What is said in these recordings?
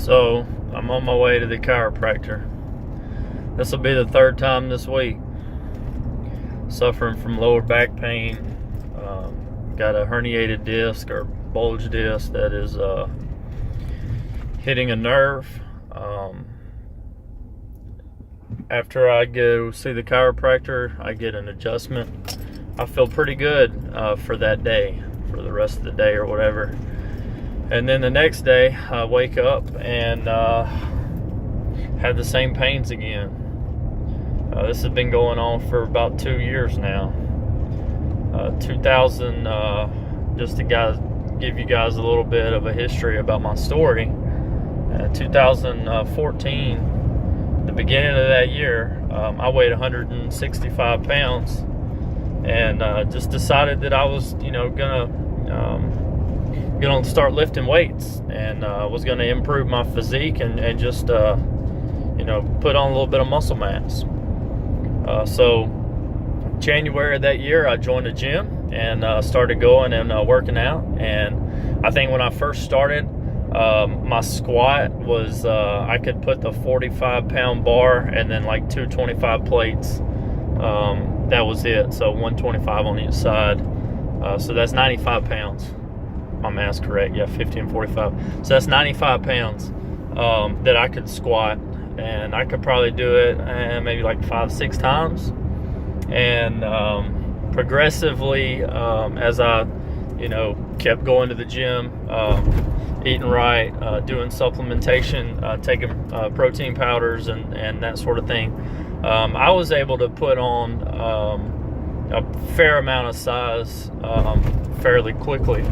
So I'm on my way to the chiropractor. This will be the third time this week. Suffering from lower back pain. Got a herniated disc or bulge disc that is hitting a nerve. After I go see the chiropractor, I get an adjustment. I feel pretty good for that day, for the rest of the day or whatever. And then the next day, I wake up and have the same pains again. This has been going on for about 2 years now. 2000, just to give you guys a little bit of a history about my story. 2014, the beginning of that year, I weighed 165 pounds and just decided that I was, gonna start lifting weights and was gonna improve my physique and just, put on a little bit of muscle mass. So January of that year, I joined a gym and started going and working out. And I think when I first started, my squat was I could put the 45-pound bar and then like 225 plates. That was it. So 125 on each side. So that's 95 pounds. My math's correct. Yeah, 50 and 45. So that's 95 pounds that I could squat. And I could probably do it maybe like 5-6 times. And progressively, as I, kept going to the gym, eating right, doing supplementation, taking protein powders and that sort of thing, I was able to put on a fair amount of size fairly quickly.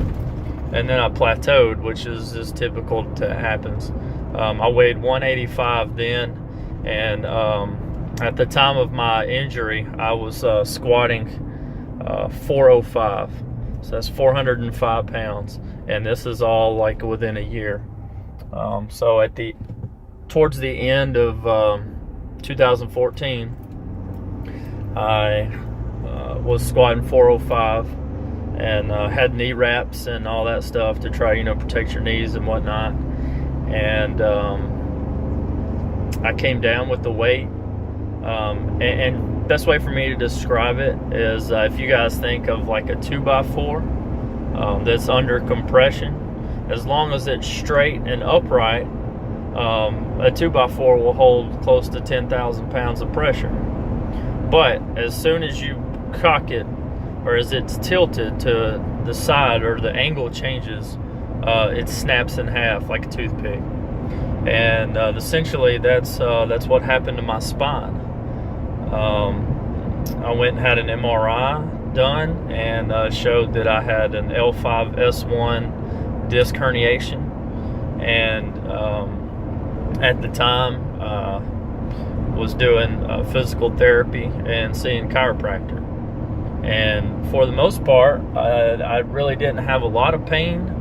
And then I plateaued, which is typical to happens. I weighed 185 then, and at the time of my injury, I was squatting 405. So that's 405 pounds, and this is all like within a year. So towards the end of 2014, I was squatting 405 and had knee wraps and all that stuff to try, protect your knees and whatnot. And I came down with the weight. And best way for me to describe it is if you guys think of like a 2x4 that's under compression, as long as it's straight and upright, a 2x4 will hold close to 10,000 pounds of pressure. But as soon as you cock it, or as it's tilted to the side or the angle changes, it snaps in half like a toothpick. And essentially that's what happened to my spine. I went and had an MRI done and showed that I had an L5-S1 disc herniation. And at the time, was doing physical therapy and seeing chiropractor. And for the most part, I really didn't have a lot of pain.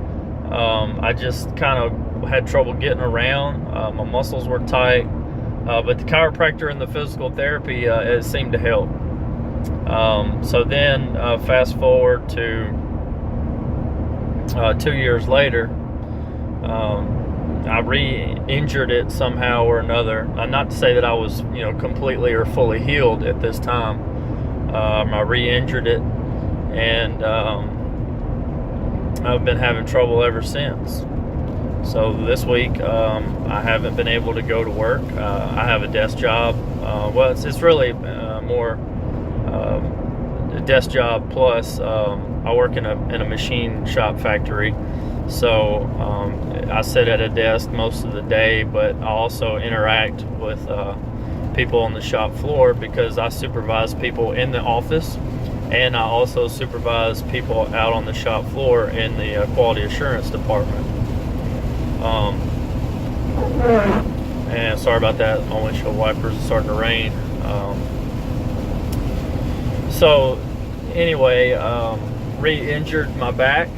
I just kind of had trouble getting around. My muscles were tight. But the chiropractor and the physical therapy, it seemed to help. So then, fast forward to 2 years later, I re-injured it somehow or another. Not to say that I was, completely or fully healed at this time. I re-injured it, and I've been having trouble ever since. So this week, I haven't been able to go to work. I have a desk job. Well, it's really more a desk job plus I work in a machine shop factory. So I sit at a desk most of the day, but I also interact with people on the shop floor because I supervise people in the office, and I also supervise people out on the shop floor in the quality assurance department. And sorry about that, my windshield wipers are starting to rain. So anyway, re-injured my back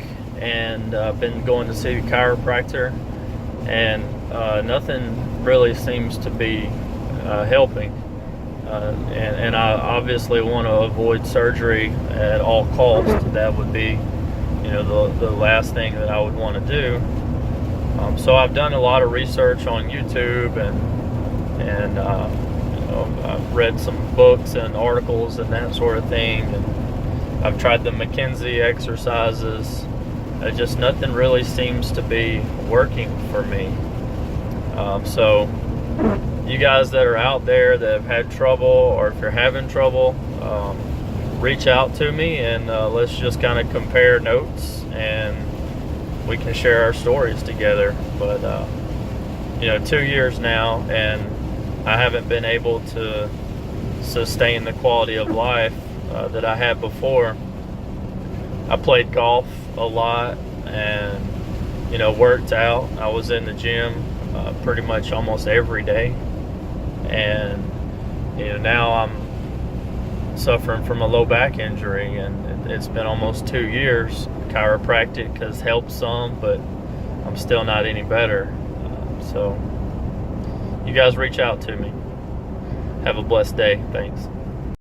and been going to see the chiropractor, and nothing really seems to be helping. And I obviously want to avoid surgery at all costs. That would be, the last thing that I would want to do. So I've done a lot of research on YouTube, and I've read some books and articles and that sort of thing, and I've tried the McKenzie exercises. Just nothing really seems to be working for me. So you guys that are out there that have had trouble, or if you're having trouble, reach out to me, and let's just kind of compare notes, and we can share our stories together. But 2 years now, and I haven't been able to sustain the quality of life that I had before. I played golf a lot, and worked out. I was in the gym pretty much almost every day, and now I'm suffering from a low back injury, and it's been almost 2 years. Chiropractic has helped some, but I'm still not any better. So you guys reach out to me. Have a blessed day. Thanks.